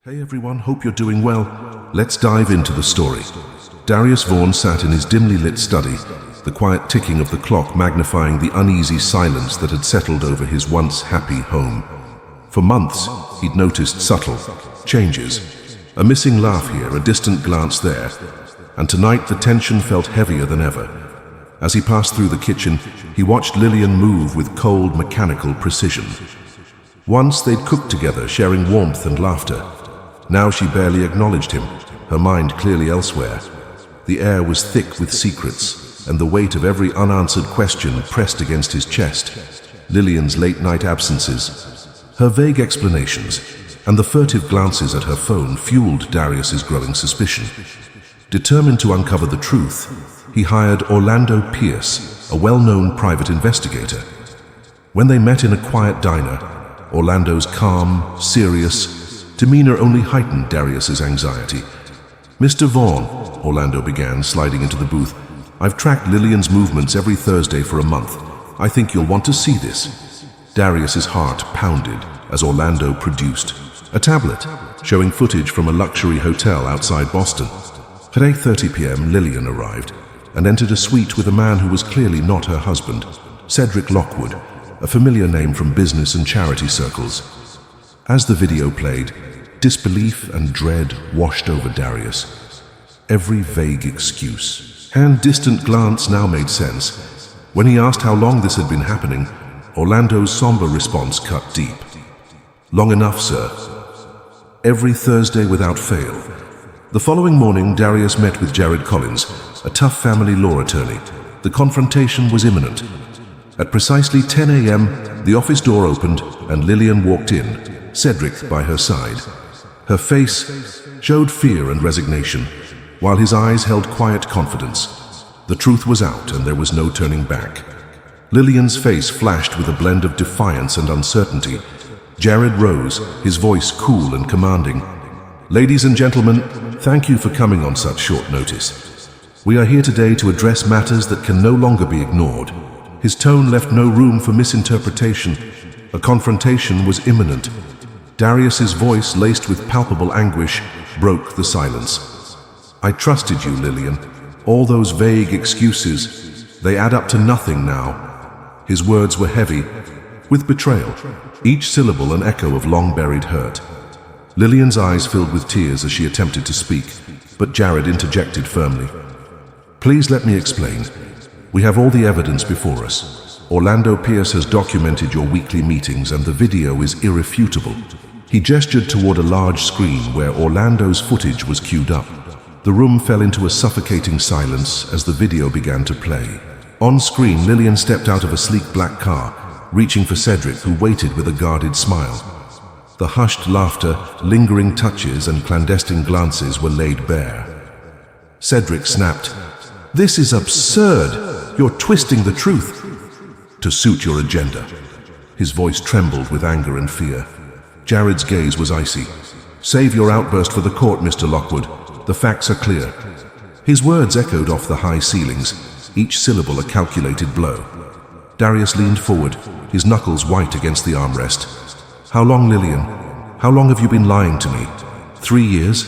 Hey everyone, hope you're doing well. Let's dive into the story. Darius Vaughan sat in his dimly lit study, the quiet ticking of the clock magnifying the uneasy silence that had settled over his once happy home. For months, he'd noticed subtle changes. A missing laugh here, a distant glance there, and tonight the tension felt heavier than ever. As he passed through the kitchen, he watched Lillian move with cold, mechanical precision. Once they'd cooked together, sharing warmth and laughter. Now she barely acknowledged him, her mind clearly elsewhere. The air was thick with secrets, and the weight of every unanswered question pressed against his chest. Lillian's late-night absences, her vague explanations, and the furtive glances at her phone fueled Darius's growing suspicion. Determined to uncover the truth, he hired Orlando Pierce, a well-known private investigator. When they met in a quiet diner, Orlando's calm, serious demeanor only heightened Darius's anxiety. "Mr. Vaughan," Orlando began, sliding into the booth, "I've tracked Lillian's movements every Thursday for a month. I think you'll want to see this." Darius's heart pounded as Orlando produced a tablet showing footage from a luxury hotel outside Boston. At 8:30 p.m., Lillian arrived and entered a suite with a man who was clearly not her husband, Cedric Lockwood, a familiar name from business and charity circles. As the video played, disbelief and dread washed over Darius. Every vague excuse and distant glance now made sense. When he asked how long this had been happening, Orlando's somber response cut deep. "Long enough, sir. Every Thursday without fail." The following morning, Darius met with Jared Collins, a tough family law attorney. The confrontation was imminent. At precisely 10 a.m., the office door opened and Lillian walked in, Cedric by her side. Her face showed fear and resignation, while his eyes held quiet confidence. The truth was out and there was no turning back. Lillian's face flashed with a blend of defiance and uncertainty. Jared rose, his voice cool and commanding. "Ladies and gentlemen, thank you for coming on such short notice. We are here today to address matters that can no longer be ignored." His tone left no room for misinterpretation. A confrontation was imminent. Darius's voice, laced with palpable anguish, broke the silence. "I trusted you, Lillian. All those vague excuses, they add up to nothing now." His words were heavy, with betrayal, each syllable an echo of long-buried hurt. Lillian's eyes filled with tears as she attempted to speak, but Jared interjected firmly. "Please let me explain. We have all the evidence before us. Orlando Pierce has documented your weekly meetings and the video is irrefutable." He gestured toward a large screen where Orlando's footage was queued up. The room fell into a suffocating silence as the video began to play. On screen, Lillian stepped out of a sleek black car, reaching for Cedric, who waited with a guarded smile. The hushed laughter, lingering touches, and clandestine glances were laid bare. Cedric snapped, "This is absurd! You're twisting the truth to suit your agenda." His voice trembled with anger and fear. Jared's gaze was icy. "Save your outburst for the court, Mr. Lockwood. The facts are clear." His words echoed off the high ceilings, each syllable a calculated blow. Darius leaned forward, his knuckles white against the armrest. "How long, Lillian? How long have you been lying to me? 3 years?"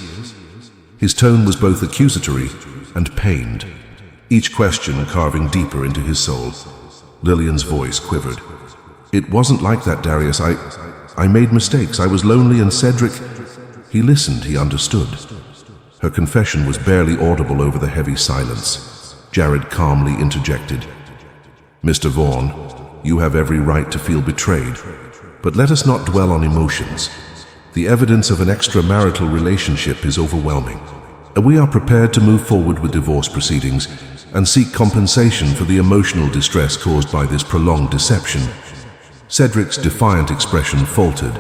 His tone was both accusatory and pained, each question carving deeper into his soul. Lillian's voice quivered. "It wasn't like that, Darius. I made mistakes. I was lonely and Cedric..." He listened, he understood. Her confession was barely audible over the heavy silence. Jared calmly interjected. "Mr. Vaughan, you have every right to feel betrayed, but let us not dwell on emotions. The evidence of an extramarital relationship is overwhelming. We are prepared to move forward with divorce proceedings and seek compensation for the emotional distress caused by this prolonged deception." Cedric's defiant expression faltered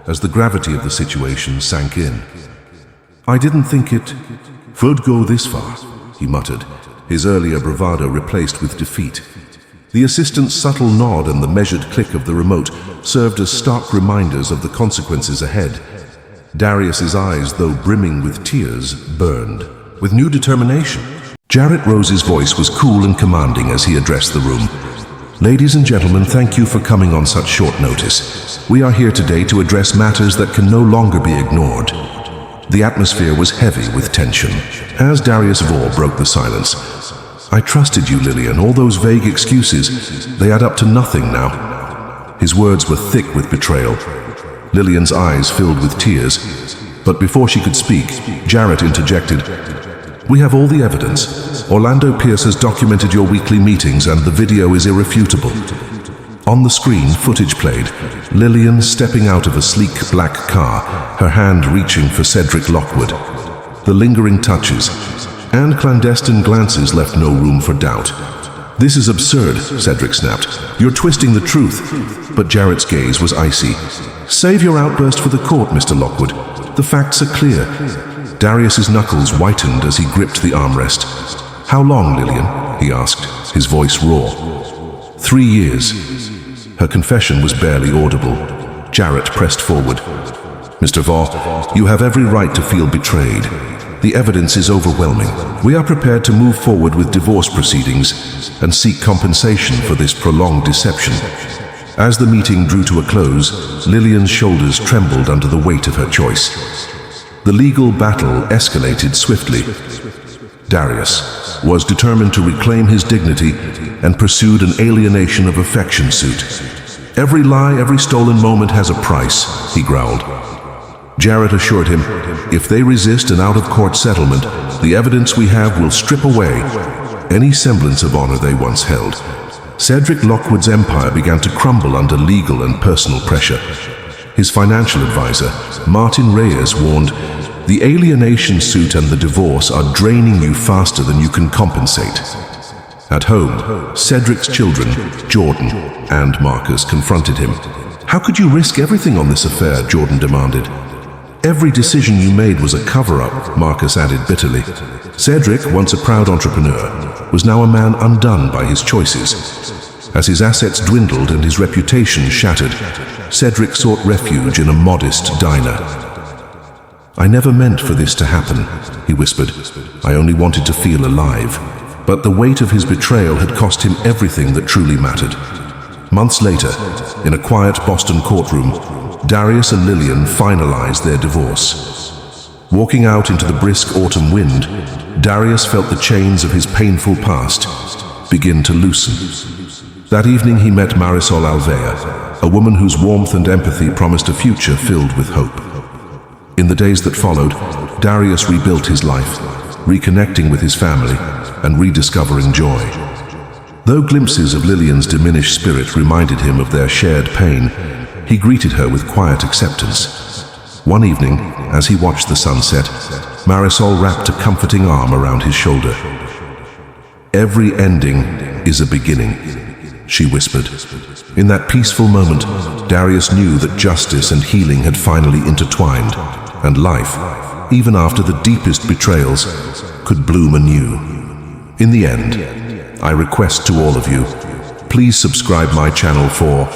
as the gravity of the situation sank in. "I didn't think it would go this far," he muttered, his earlier bravado replaced with defeat. The assistant's subtle nod and the measured click of the remote served as stark reminders of the consequences ahead. Darius's eyes, though brimming with tears, burned with new determination. Jared Rose's voice was cool and commanding as he addressed the room. "Ladies and gentlemen, thank you for coming on such short notice. We are here today to address matters that can no longer be ignored. The atmosphere was heavy with tension. As Darius Vore broke the silence, "I trusted you, Lillian. All those vague excuses, they add up to nothing now." His words were thick with betrayal. Lillian's eyes filled with tears. But before she could speak, Jarrett interjected, "We have all the evidence. Orlando Pierce has documented your weekly meetings and the video is irrefutable." On the screen, footage played. Lillian stepping out of a sleek black car, her hand reaching for Cedric Lockwood. The lingering touches and clandestine glances left no room for doubt. "This is absurd," Cedric snapped. "You're twisting the truth." But Jarrett's gaze was icy. "Save your outburst for the court, Mr. Lockwood. The facts are clear." Darius's knuckles whitened as he gripped the armrest. "How long, Lillian?" he asked, his voice raw. 3 years. Her confession was barely audible. Jarrett pressed forward. "Mr. Vore, you have every right to feel betrayed. The evidence is overwhelming. We are prepared to move forward with divorce proceedings and seek compensation for this prolonged deception." As the meeting drew to a close, Lillian's shoulders trembled under the weight of her choice. The legal battle escalated swiftly. Darius was determined to reclaim his dignity and pursued an alienation of affection suit. "Every lie, every stolen moment has a price," he growled. Jarrett assured him, "If they resist an out-of-court settlement, the evidence we have will strip away any semblance of honor they once held." Cedric Lockwood's empire began to crumble under legal and personal pressure. His financial advisor, Martin Reyes, warned, "The alienation suit and the divorce are draining you faster than you can compensate." At home, Cedric's children, Jordan and Marcus, confronted him. "How could you risk everything on this affair?" Jordan demanded. "Every decision you made was a cover-up," Marcus added bitterly. Cedric, once a proud entrepreneur, was now a man undone by his choices. As his assets dwindled and his reputation shattered, Cedric sought refuge in a modest diner. "I never meant for this to happen," he whispered. "I only wanted to feel alive." But the weight of his betrayal had cost him everything that truly mattered. Months later, in a quiet Boston courtroom, Darius and Lillian finalized their divorce. Walking out into the brisk autumn wind, Darius felt the chains of his painful past begin to loosen. That evening he met Marisol Alvea, a woman whose warmth and empathy promised a future filled with hope. In the days that followed, Darius rebuilt his life, reconnecting with his family and rediscovering joy. Though glimpses of Lillian's diminished spirit reminded him of their shared pain, he greeted her with quiet acceptance. One evening, as he watched the sunset, Marisol wrapped a comforting arm around his shoulder. "Every ending is a beginning," she whispered. In that peaceful moment, Darius knew that justice and healing had finally intertwined, and life, even after the deepest betrayals, could bloom anew. In the end, I request to all of you, please subscribe my channel for